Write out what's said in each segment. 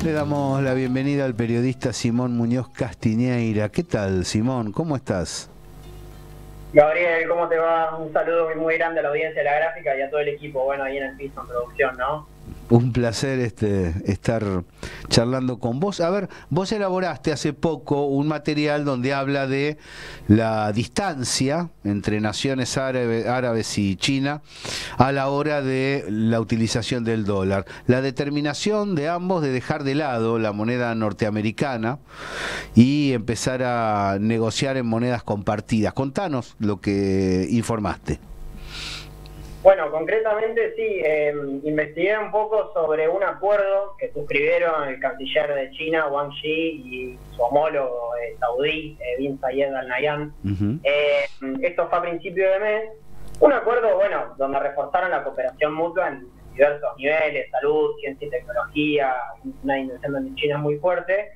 Le damos la bienvenida al periodista Simón Muñoz Castiñeira. ¿Qué tal, Simón? ¿Cómo estás? Gabriel, ¿cómo te va? Un saludo muy grande a la audiencia de La Gráfica y a todo el equipo, bueno, ahí en el piso en producción, ¿no? Un placer estar charlando con vos. A ver, vos elaboraste hace poco un material donde habla de la distancia entre naciones árabes y China a la hora de la utilización del dólar. La determinación de ambos de dejar de lado la moneda norteamericana y empezar a negociar en monedas compartidas. Contanos lo que informaste. Bueno, concretamente sí, investigué un poco sobre un acuerdo que suscribieron el canciller de China, Wang Yi, y su homólogo saudí, Bin Zayed Al Nahyan. Esto fue a principio de mes. Un acuerdo, bueno, donde reforzaron la cooperación mutua en diversos niveles, salud, ciencia y tecnología, una dimensión donde China es muy fuerte.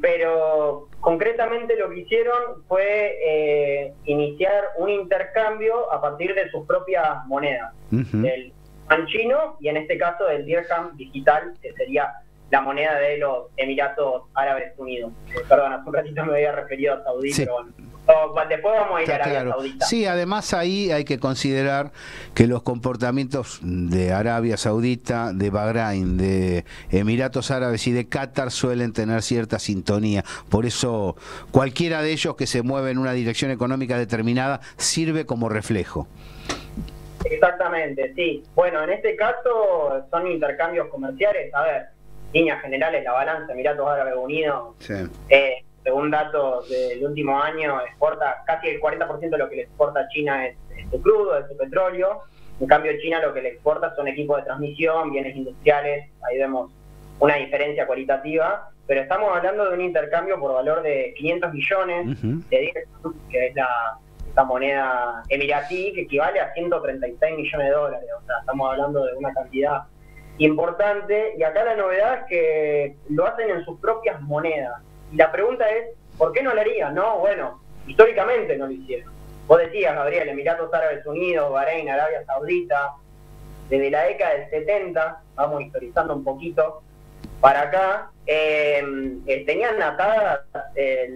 Pero concretamente lo que hicieron fue iniciar un intercambio a partir de sus propias monedas, del yuan chino y en este caso del dirham digital, que sería la moneda de los Emiratos Árabes Unidos. Perdón, hace un ratito me había referido a Saudí, sí. Pero bueno. Después vamos a ir a Arabia Saudita. Sí, además ahí hay que considerar que los comportamientos de Arabia Saudita, de Bahrein, de Emiratos Árabes y de Qatar suelen tener cierta sintonía. Por eso cualquiera de ellos que se mueve en una dirección económica determinada sirve como reflejo. Exactamente, sí. Bueno, en este caso son intercambios comerciales. A ver, líneas generales, la balanza Emiratos Árabes Unidos, sí. Según datos del último año, exporta casi el 40% de lo que le exporta a China es su crudo, es su petróleo. En cambio, China lo que le exporta son equipos de transmisión, bienes industriales. Ahí vemos una diferencia cualitativa, pero estamos hablando de un intercambio por valor de 500 millones de dirham, que es esta moneda emiratí, que equivale a 136 millones de dólares. O sea, estamos hablando de una cantidad importante, y acá la novedad es que lo hacen en sus propias monedas. Y la pregunta es, ¿por qué no lo harían? No, bueno, históricamente no lo hicieron. Vos decías, Gabriel, Emiratos Árabes Unidos, Bahrein, Arabia Saudita, desde la década del 70, vamos historizando un poquito, para acá, tenían atadas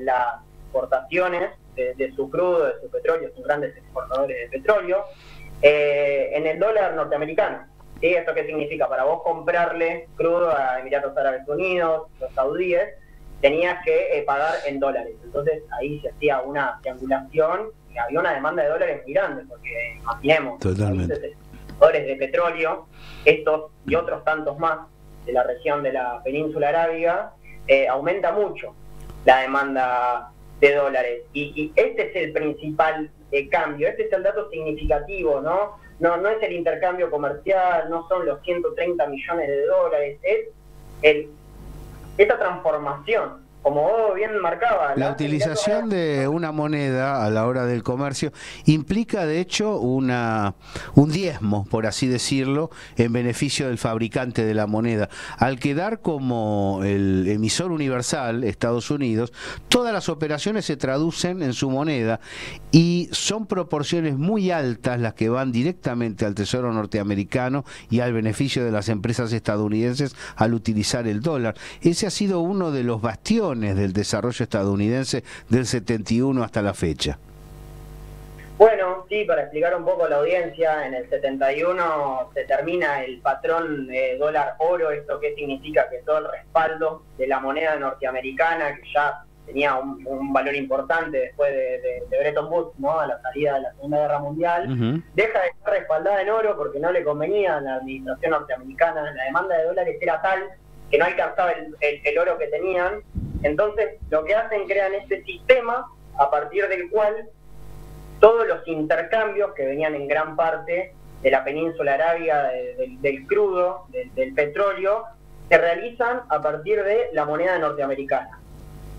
las exportaciones de su crudo, de su petróleo, son grandes exportadores de petróleo, en el dólar norteamericano. ¿Sí? ¿Esto qué significa? Para vos comprarle crudo a Emiratos Árabes Unidos, los saudíes, tenías que pagar en dólares. Entonces ahí se hacía una triangulación y había una demanda de dólares muy grande, porque imaginemos, países exportadores de petróleo, estos y otros tantos más de la región de la península arábiga, aumenta mucho la demanda de dólares. Y este es el principal cambio, este es el dato significativo, ¿no? No es el intercambio comercial, no son los 130 millones de dólares, es esta transformación, como vos bien marcabas. La utilización de una moneda a la hora del comercio implica, de hecho, un diezmo, por así decirlo, en beneficio del fabricante de la moneda. Al quedar como el emisor universal, Estados Unidos, todas las operaciones se traducen en su moneda y son proporciones muy altas las que van directamente al Tesoro norteamericano y al beneficio de las empresas estadounidenses al utilizar el dólar. Ese ha sido uno de los bastiones del desarrollo estadounidense del 71 hasta la fecha. Bueno, sí, para explicar un poco a la audiencia, en el 71 se termina el patrón dólar-oro. ¿Esto qué significa? Que todo el respaldo de la moneda norteamericana, que ya tenía un valor importante después de Bretton Woods, ¿no? A la salida de la Segunda Guerra Mundial, deja de estar respaldada en oro porque no le convenía a la administración norteamericana. La demanda de dólares era tal que no alcanzaba el oro que tenían. Entonces, lo que hacen, crean este sistema a partir del cual todos los intercambios que venían en gran parte de la península arábiga, del crudo, del petróleo, se realizan a partir de la moneda norteamericana.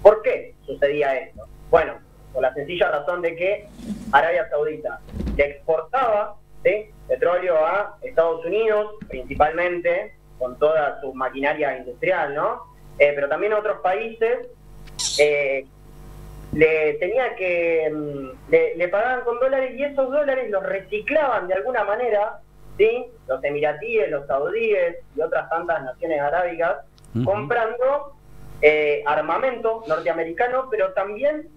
¿Por qué sucedía esto? Bueno, por la sencilla razón de que Arabia Saudita le exportaba, ¿sí?, petróleo a Estados Unidos, principalmente, con toda su maquinaria industrial, ¿no? Pero también a otros países, le pagaban con dólares, y esos dólares los reciclaban de alguna manera, ¿sí? Los emiratíes, los saudíes y otras tantas naciones arábigas comprando armamento norteamericano, pero también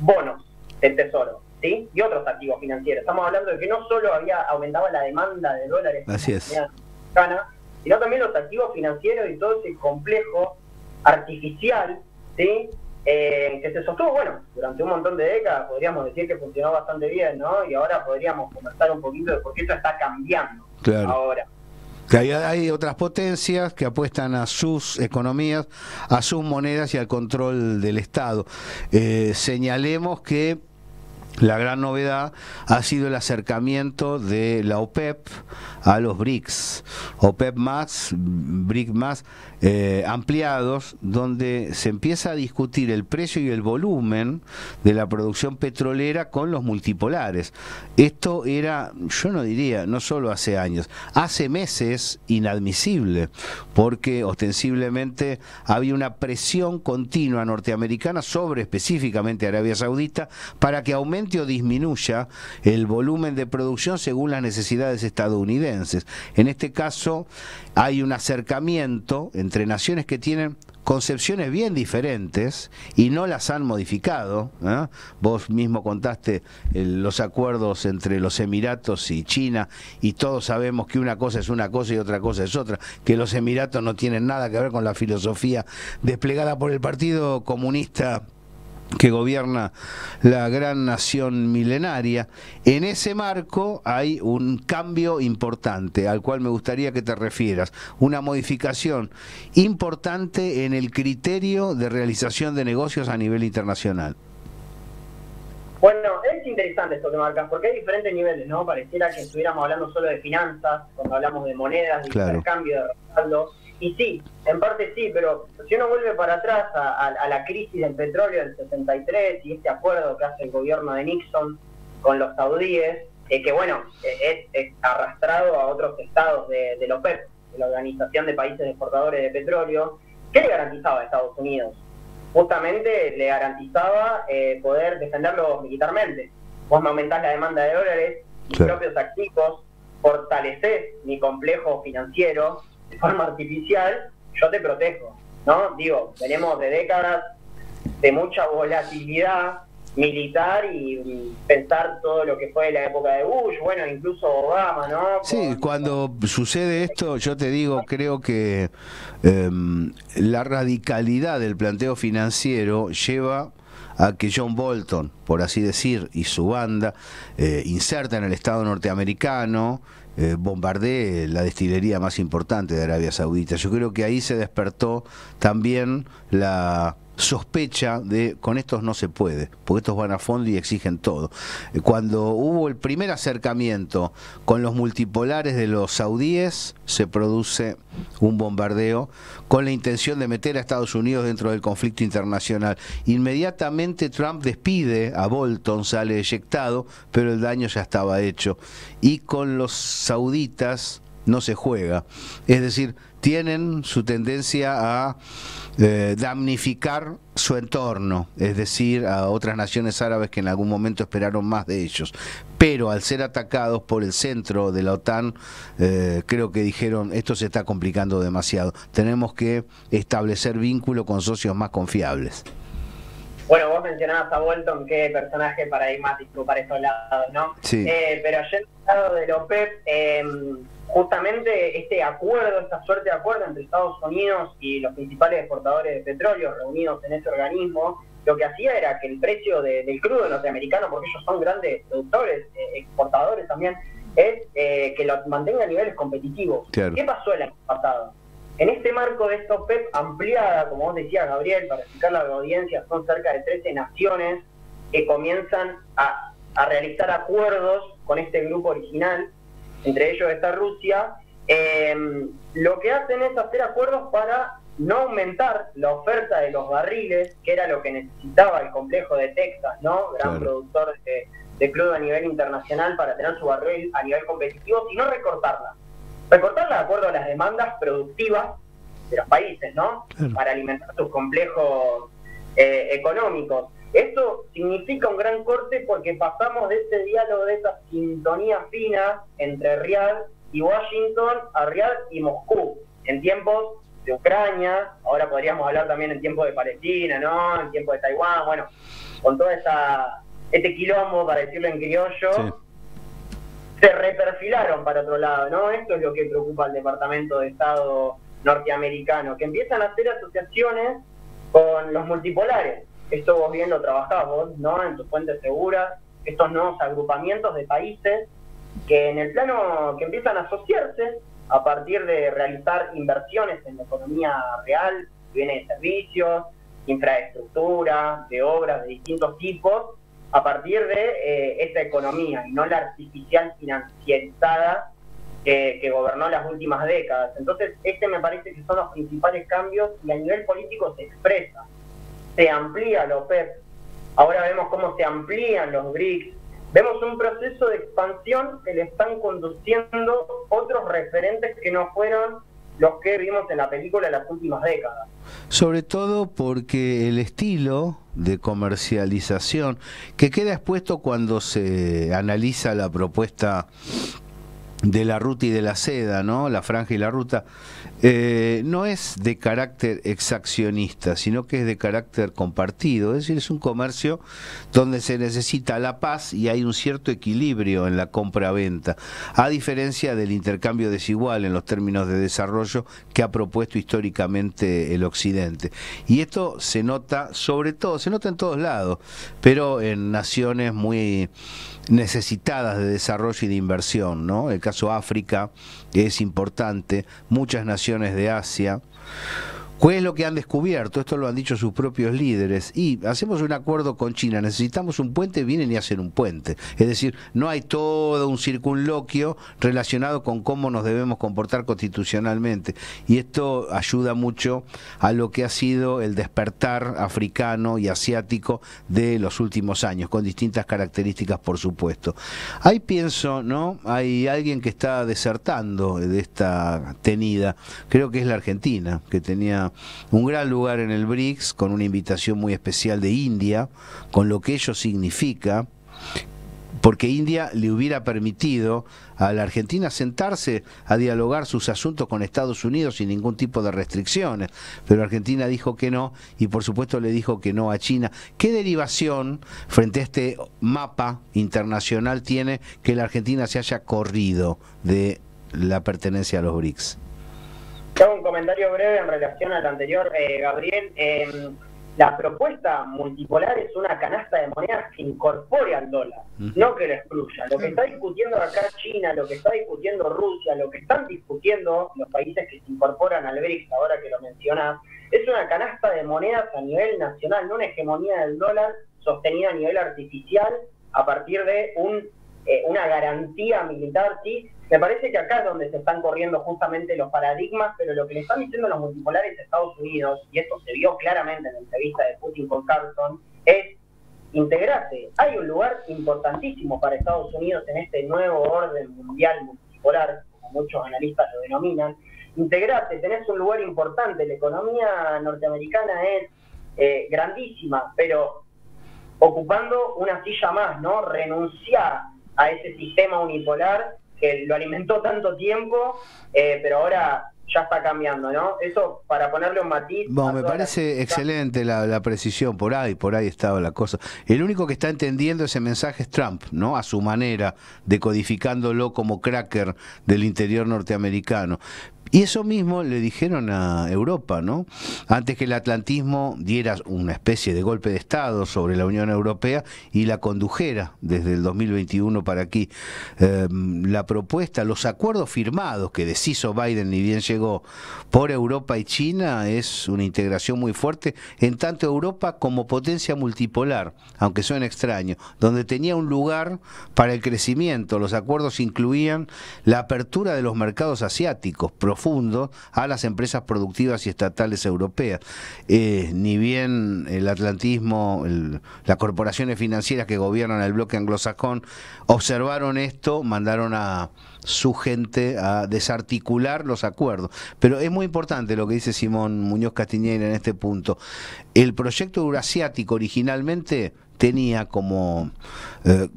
bonos del tesoro, ¿sí? Y otros activos financieros. Estamos hablando de que no solo aumentaba la demanda de dólares americana, sino también los activos financieros y todo ese complejo artificial, ¿sí? Que se sostuvo, bueno, durante un montón de décadas. Podríamos decir que funcionó bastante bien, ¿no? Y ahora podríamos conversar un poquito de por qué esto está cambiando ahora. Que hay otras potencias que apuestan a sus economías, a sus monedas y al control del Estado. Señalemos que la gran novedad ha sido el acercamiento de la OPEP a los BRICS, OPEP más, BRIC más, ampliados, donde se empieza a discutir el precio y el volumen de la producción petrolera con los multipolares. Esto era, yo no diría, no solo hace años, hace meses inadmisible, porque ostensiblemente había una presión continua norteamericana sobre específicamente Arabia Saudita para que aumente o disminuya el volumen de producción según las necesidades estadounidenses. En este caso hay un acercamiento entre naciones que tienen concepciones bien diferentes y no las han modificado, ¿eh? Vos mismo contaste los acuerdos entre los Emiratos y China, y todos sabemos que una cosa es una cosa y otra cosa es otra, que los Emiratos no tienen nada que ver con la filosofía desplegada por el Partido Comunista que gobierna la gran nación milenaria. En ese marco hay un cambio importante al cual me gustaría que te refieras, una modificación importante en el criterio de realización de negocios a nivel internacional. Bueno, es interesante esto que marcas, porque hay diferentes niveles, ¿no? Pareciera que estuviéramos hablando solo de finanzas, cuando hablamos de monedas, de intercambio, de respaldo. Y sí, en parte sí, pero si uno vuelve para atrás a la crisis del petróleo del 63 y este acuerdo que hace el gobierno de Nixon con los saudíes, que bueno, es arrastrado a otros estados de la OPEP, de la Organización de Países Exportadores de Petróleo, ¿qué le garantizaba a Estados Unidos? Justamente le garantizaba poder defenderlo militarmente. Vos me aumentás la demanda de dólares, mis propios activos, fortalecés mi complejo financiero de forma artificial, yo te protejo, ¿no? Digo, venimos de décadas de mucha volatilidad militar y pensar todo lo que fue la época de Bush, bueno, incluso Obama, ¿no? Sí, cuando sucede esto, yo te digo, creo que la radicalidad del planteo financiero lleva a que John Bolton, por así decir, y su banda, inserta en el Estado norteamericano, bombardee la destilería más importante de Arabia Saudita. Yo creo que ahí se despertó también la sospecha de con estos no se puede, porque estos van a fondo y exigen todo. Cuando hubo el primer acercamiento con los multipolares de los saudíes, se produce un bombardeo con la intención de meter a Estados Unidos dentro del conflicto internacional. Inmediatamente Trump despide a Bolton, sale eyectado, pero el daño ya estaba hecho. Y con los sauditas no se juega. Es decir, tienen su tendencia a damnificar su entorno, es decir, a otras naciones árabes que en algún momento esperaron más de ellos. Pero al ser atacados por el centro de la OTAN, creo que dijeron, esto se está complicando demasiado, tenemos que establecer vínculo con socios más confiables. Bueno, vos mencionabas a Bolton, qué personaje paradigmático para esos lados, ¿no? Sí. Pero ayer al lado de la OPEP, justamente este acuerdo, esta suerte de acuerdo entre Estados Unidos y los principales exportadores de petróleo reunidos en ese organismo, lo que hacía era que el precio del crudo norteamericano, porque ellos son grandes productores, exportadores también, es que lo mantenga a niveles competitivos. Claro. ¿Qué pasó el año pasado? En este marco de esta OPEP ampliada, como vos decías, Gabriel, para explicar a la audiencia, son cerca de 13 naciones que comienzan a realizar acuerdos con este grupo original, entre ellos está Rusia. Lo que hacen es hacer acuerdos para no aumentar la oferta de los barriles, que era lo que necesitaba el complejo de Texas, ¿no? Gran productor de crudo a nivel internacional para tener su barril a nivel competitivo, sino recortarla. Recortarla de acuerdo a las demandas productivas de los países, ¿no? Para alimentar sus complejos económicos. Esto significa un gran corte porque pasamos de ese diálogo, de esa sintonía fina entre Riad y Washington a Riad y Moscú, en tiempos de Ucrania, ahora podríamos hablar también en tiempo de Palestina, ¿no? En tiempo de Taiwán, bueno, con toda este quilombo, para decirlo en criollo, sí, se reperfilaron para otro lado, ¿no? Esto es lo que preocupa al Departamento de Estado norteamericano, que empiezan a hacer asociaciones con los multipolares. Esto vos bien lo trabajás vos, ¿no? En tus fuentes seguras, estos nuevos agrupamientos de países que en el plano que empiezan a asociarse a partir de realizar inversiones en la economía real, bienes de servicios, infraestructura, de obras de distintos tipos, a partir de esta economía y no la artificial financiarizada que gobernó las últimas décadas. Entonces, me parece que son los principales cambios y a nivel político se expresa. Se amplía la OPEP, ahora vemos cómo se amplían los BRICS, vemos un proceso de expansión que le están conduciendo otros referentes que no fueron los que vimos en la película en las últimas décadas. Sobre todo porque el estilo de comercialización que queda expuesto cuando se analiza la propuesta de la ruta y de la seda, ¿no? La franja y la ruta, no es de carácter exaccionista, sino que es de carácter compartido, es decir, es un comercio donde se necesita la paz y hay un cierto equilibrio en la compra-venta, a diferencia del intercambio desigual en los términos de desarrollo que ha propuesto históricamente el Occidente. Y esto se nota, sobre todo, se nota en todos lados, pero en naciones muy necesitadas de desarrollo y de inversión, ¿no? El caso África es importante, muchas naciones de Asia. ¿Cuál es lo que han descubierto? Esto lo han dicho sus propios líderes. Y hacemos un acuerdo con China, necesitamos un puente, vienen y hacen un puente. Es decir, no hay todo un circunloquio relacionado con cómo nos debemos comportar constitucionalmente. Y esto ayuda mucho a lo que ha sido el despertar africano y asiático de los últimos años, con distintas características, por supuesto. Ahí pienso, ¿no? Hay alguien que está desertando de esta tenida. Creo que es la Argentina, que tenía un gran lugar en el BRICS, con una invitación muy especial de India, con lo que ello significa, porque India le hubiera permitido a la Argentina sentarse a dialogar sus asuntos con Estados Unidos sin ningún tipo de restricciones, pero Argentina dijo que no, y por supuesto le dijo que no a China. ¿Qué derivación frente a este mapa internacional tiene que la Argentina se haya corrido de la pertenencia a los BRICS? Hago un comentario breve en relación al anterior, Gabriel. La propuesta multipolar es una canasta de monedas que incorpore al dólar, no que lo excluya. Lo que está discutiendo acá China, lo que está discutiendo Rusia, lo que están discutiendo los países que se incorporan al BRICS, ahora que lo mencionás, es una canasta de monedas a nivel nacional, no una hegemonía del dólar sostenida a nivel artificial a partir de una garantía militar, sí. Me parece que acá es donde se están corriendo justamente los paradigmas, pero lo que le están diciendo los multipolares a Estados Unidos, y esto se vio claramente en la entrevista de Putin con Carlson, es integrarse. Hay un lugar importantísimo para Estados Unidos en este nuevo orden mundial multipolar, como muchos analistas lo denominan. Integrarse, tenés un lugar importante. La economía norteamericana es grandísima, pero ocupando una silla más, ¿no? Renunciar a ese sistema unipolar que lo alimentó tanto tiempo, pero ahora ya está cambiando, ¿no? Eso para ponerle un matiz. Bueno, me parece excelente la precisión, por ahí estaba la cosa. El único que está entendiendo ese mensaje es Trump, ¿no? A su manera, decodificándolo como cracker del interior norteamericano. Y eso mismo le dijeron a Europa, ¿no? Antes que el atlantismo diera una especie de golpe de Estado sobre la Unión Europea y la condujera desde el 2021 para aquí. La propuesta, los acuerdos firmados que deshizo Biden ni bien llegó por Europa y China es una integración muy fuerte en tanto Europa como potencia multipolar, aunque suene extraño, donde tenía un lugar para el crecimiento. Los acuerdos incluían la apertura de los mercados asiáticos profundos a las empresas productivas y estatales europeas. Ni bien el atlantismo, las corporaciones financieras que gobiernan el bloque anglosajón observaron esto, mandaron a su gente a desarticular los acuerdos. Pero es muy importante lo que dice Simón Muñoz Castiñeira en este punto. El proyecto eurasiático originalmente tenía como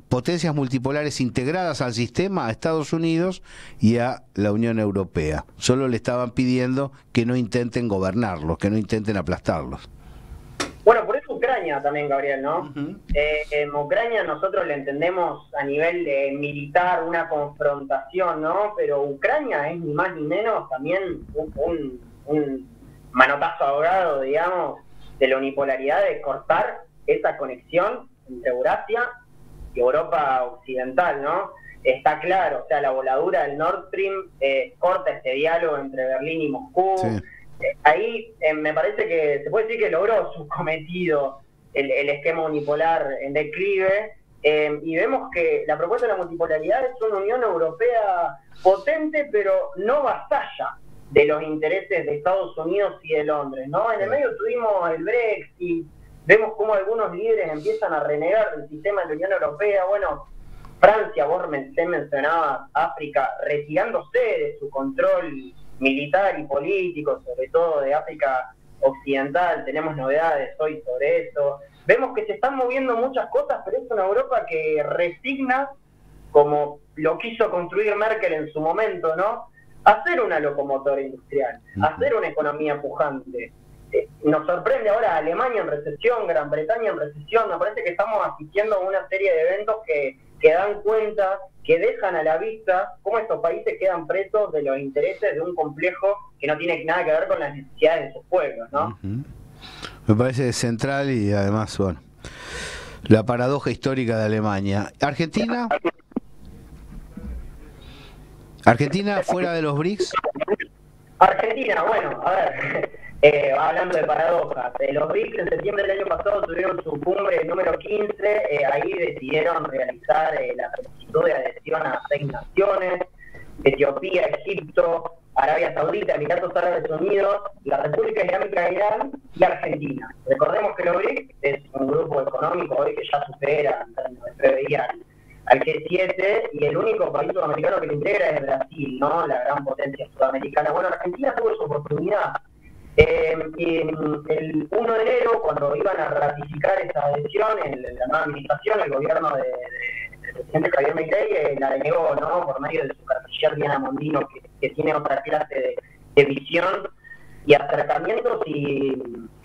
potencias multipolares integradas al sistema a Estados Unidos y a la Unión Europea. Solo le estaban pidiendo que no intenten gobernarlos, que no intenten aplastarlos. Bueno, por eso Ucrania también, Gabriel, ¿no? Ucrania nosotros le entendemos a nivel militar una confrontación, ¿no? Pero Ucrania es ni más ni menos también un manotazo ahogado, digamos, de la unipolaridad de cortar esa conexión entre Eurasia y Europa occidental, ¿no? Está claro, o sea, la voladura del Nord Stream corta ese diálogo entre Berlín y Moscú. Sí. Ahí me parece que se puede decir que logró su cometido el esquema unipolar en declive, y vemos que la propuesta de la multipolaridad es una Unión Europea potente, pero no vasalla de los intereses de Estados Unidos y de Londres, ¿no? En el medio tuvimos el Brexit, vemos cómo algunos líderes empiezan a renegar del sistema de la Unión Europea. Bueno, Francia, vos mencionabas África, retirándose de su control militar y político, sobre todo de África Occidental. Tenemos novedades hoy sobre eso. Vemos que se están moviendo muchas cosas, pero es una Europa que resigna, como lo quiso construir Merkel en su momento, ¿no? Hacer una locomotora industrial, hacer una economía pujante. Nos sorprende ahora Alemania en recesión, Gran Bretaña en recesión. Me parece que estamos asistiendo a una serie de eventos que dan cuenta, que dejan a la vista cómo estos países quedan presos de los intereses de un complejo que no tiene nada que ver con las necesidades de sus pueblos, ¿no? Me parece central y además, bueno, la paradoja histórica de Alemania. ¿Argentina? ¿Argentina fuera de los BRICS? Argentina, bueno, a ver, hablando de paradojas, los BRICS en septiembre del año pasado tuvieron su cumbre número 15, ahí decidieron realizar la solicitud de adhesión a 6 naciones, Etiopía, Egipto, Arabia Saudita, Emiratos Árabes Unidos, la República Islámica de Irán y Argentina. Recordemos que los BRICS es un grupo económico hoy que ya supera en PBI al G7, y el único país sudamericano que lo integra es Brasil, ¿no? La gran potencia sudamericana. Bueno, Argentina tuvo su oportunidad. El 1 de enero, cuando iban a ratificar esa adhesión en la nueva administración, el gobierno del presidente Javier Milei la denegó, ¿no? Por medio de su canciller Diana Mondino, que tiene otra clase de visión y acercamientos, y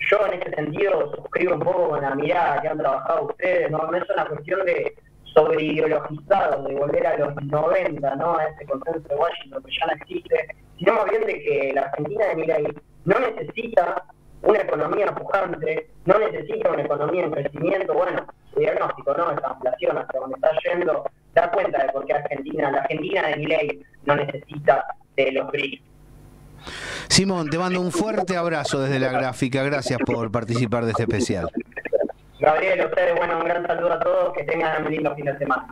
yo en ese sentido suscribo un poco con la mirada que han trabajado ustedes, ¿no? No es una cuestión de sobreideologizado, de volver a los 90, ¿no? A ese consenso de Washington que ya no existe, sino más bien de que la Argentina de Milei no necesita una economía pujante, no necesita una economía en crecimiento. Bueno, su diagnóstico, ¿no? Esta inflación hasta donde está yendo, da cuenta de por qué la Argentina de Milei no necesita de los BRICS. Simón, te mando un fuerte abrazo desde la gráfica, gracias por participar de este especial. Gabriel, ustedes, bueno, un gran saludo a todos, que tengan un lindo fin de semana.